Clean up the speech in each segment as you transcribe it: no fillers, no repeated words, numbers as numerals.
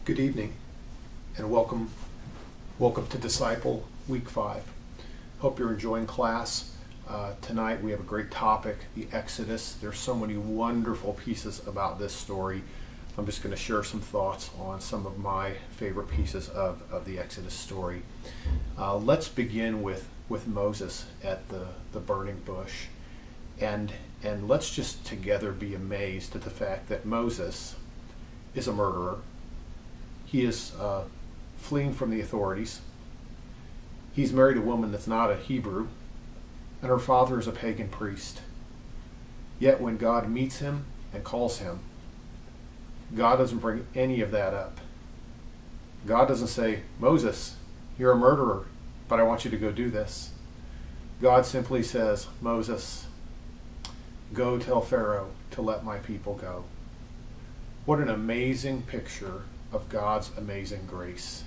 Good evening and welcome to Disciple Week 5. Hope you're enjoying class. Tonight we have a great topic, the Exodus. There's so many wonderful pieces about this story. I'm just going to share some thoughts on some of my favorite pieces of the Exodus story. Let's begin with Moses at the burning bush. And let's just together be amazed at the fact that Moses is a murderer. He is fleeing from the authorities. He's married a woman that's not a Hebrew, and her father is a pagan priest. Yet when God meets him and calls him, God doesn't bring any of that up. God doesn't say, Moses, you're a murderer, but I want you to go do this. God simply says, Moses, go tell Pharaoh to let my people go. What an amazing picture of God's amazing grace.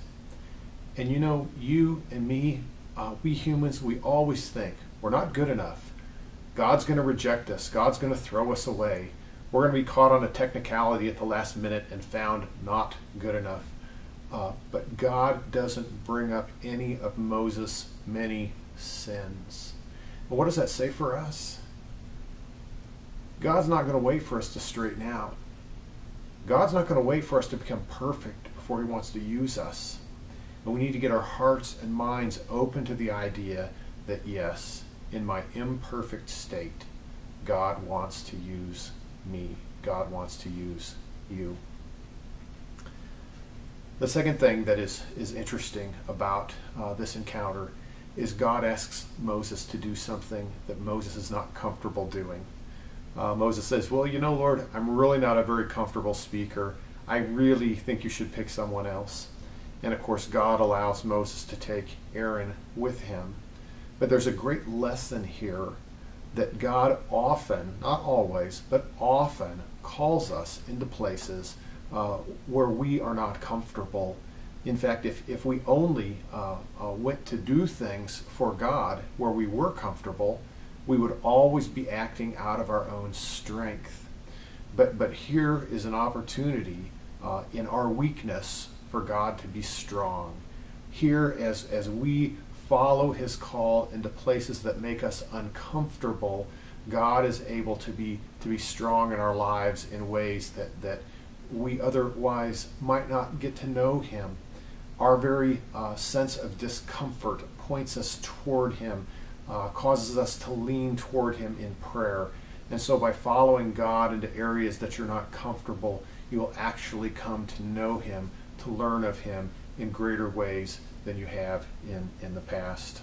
And you know, you and me, we humans, we always think we're not good enough. God's going to reject us. God's going to throw us away. We're going to be caught on a technicality at the last minute and found not good enough. But God doesn't bring up any of Moses' many sins. But what does that say for us? God's not going to wait for us to straighten out. God's not going to wait for us to become perfect before he wants to use us. And we need to get our hearts and minds open to the idea that yes, in my imperfect state, God wants to use me. God wants to use you. The second thing that is interesting about this encounter is God asks Moses to do something that Moses is not comfortable doing. Moses says, well, you know, Lord, I'm really not a very comfortable speaker. I really think you should pick someone else. And of course, God allows Moses to take Aaron with him. But there's a great lesson here that God often, not always, but often calls us into places where we are not comfortable. In fact, if we only went to do things for God where we were comfortable, we would always be acting out of our own strength. But here is an opportunity in our weakness for God to be strong. Here, as we follow his call into places that make us uncomfortable, God is able to be strong in our lives in ways that we otherwise might not get to know him. Our very sense of discomfort points us toward him, causes us to lean toward him in prayer. And so by following God into areas that you're not comfortable, you will actually come to know him, to learn of him in greater ways than you have in the past.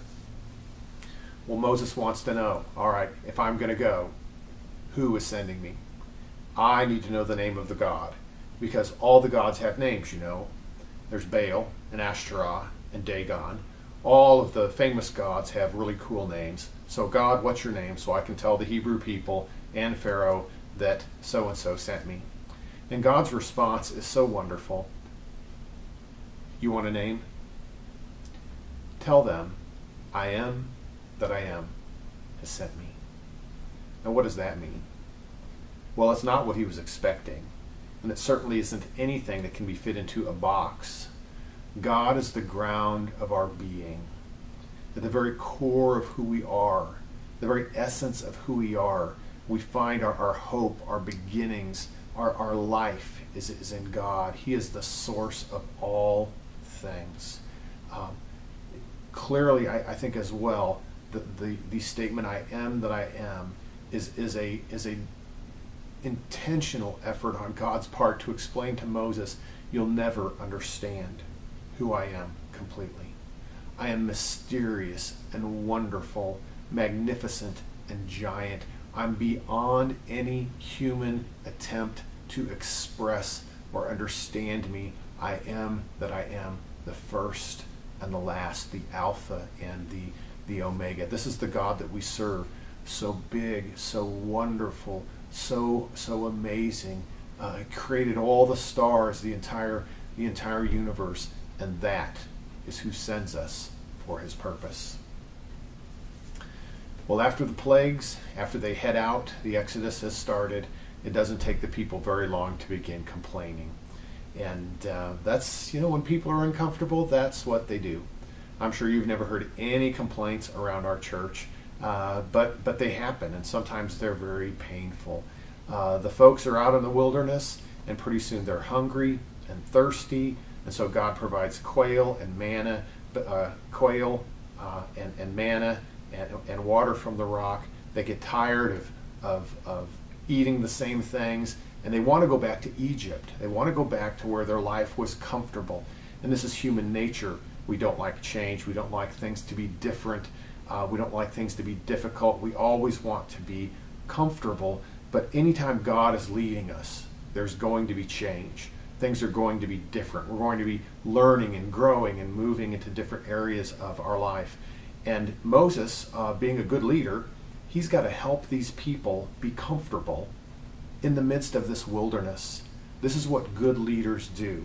Well, Moses wants to know, all right, if I'm going to go, who is sending me? I need to know the name of the God, because all the gods have names, you know. There's Baal and Ashtoreth and Dagon. All of the famous gods have really cool names. So God, what's your name? So I can tell the Hebrew people and Pharaoh that so-and-so sent me. And God's response is so wonderful. You want a name? Tell them, I am that I am has sent me. Now what does that mean? Well, it's not what he was expecting. And it certainly isn't anything that can be fit into a box. God is the ground of our being. At the very core of who we are, the very essence of who we are, we find our hope, our beginnings, our life is in God. He is the source of all things. Clearly, I think as well, the statement "I am that I am" is a intentional effort on God's part to explain to Moses, you'll never understand who I am completely. I am mysterious and wonderful, magnificent and giant. I'm beyond any human attempt to express or understand me. I am that I am, the first and the last, the Alpha and the Omega. This is the God that we serve. So big, so wonderful, so amazing. He created all the stars, the entire universe, and that is who sends us for his purpose. Well, after the plagues, after they head out, the Exodus has started. It doesn't take the people very long to begin complaining. And that's, when people are uncomfortable, that's what they do. I'm sure you've never heard any complaints around our church, but they happen, and sometimes they're very painful. The folks are out in the wilderness, and pretty soon they're hungry and thirsty, and so God provides quail and manna, and water from the rock. They get tired of eating the same things, and they want to go back to Egypt. They want to go back to where their life was comfortable. And this is human nature. We don't like change. We don't like things to be different. We don't like things to be difficult. We always want to be comfortable. But anytime God is leading us, there's going to be change. Things are going to be different. We're going to be learning and growing and moving into different areas of our life. And Moses, being a good leader, he's got to help these people be comfortable in the midst of this wilderness. This is what good leaders do.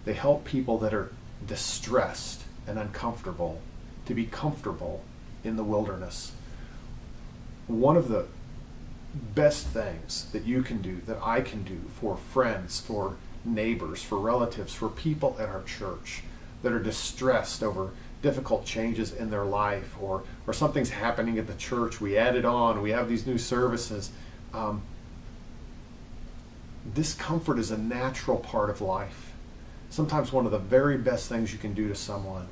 They help people that are distressed and uncomfortable to be comfortable in the wilderness. One of the best things that you can do, that I can do for friends, for neighbors, for relatives, for people at our church that are distressed over difficult changes in their life, or something's happening at the church, we added on, we have these new services. Discomfort is a natural part of life. Sometimes one of the very best things you can do to someone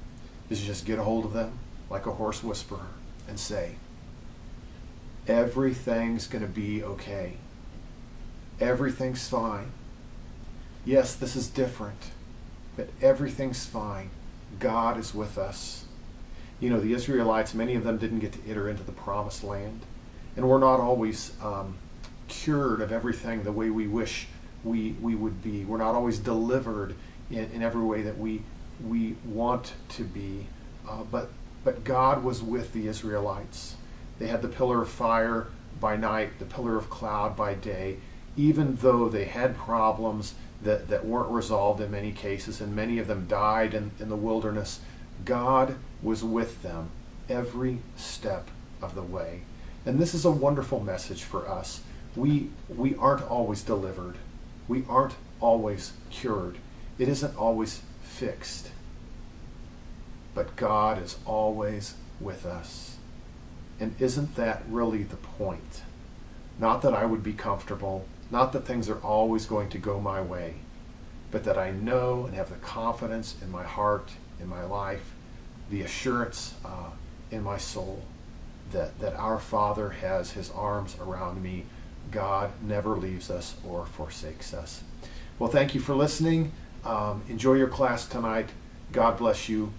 is just get a hold of them like a hoarse whisperer and say, everything's going to be okay. Everything's fine. Yes, this is different, but everything's fine. God is with us. The Israelites, many of them didn't get to enter into the promised land. And we're not always cured of everything the way we wish we would be. We're not always delivered in every way that we want to be. But God was with the Israelites. They had the pillar of fire by night, the pillar of cloud by day. Even though they had problems that weren't resolved in many cases, and many of them died in the wilderness, God was with them every step of the way. And this is a wonderful message for us. We aren't always delivered. We aren't always cured. It isn't always fixed. But God is always with us. And isn't that really the point? Not that I would be comfortable, not that things are always going to go my way, but that I know and have the confidence in my heart, in my life, the assurance in my soul that our Father has his arms around me. God never leaves us or forsakes us. Well, thank you for listening. Enjoy your class tonight. God bless you.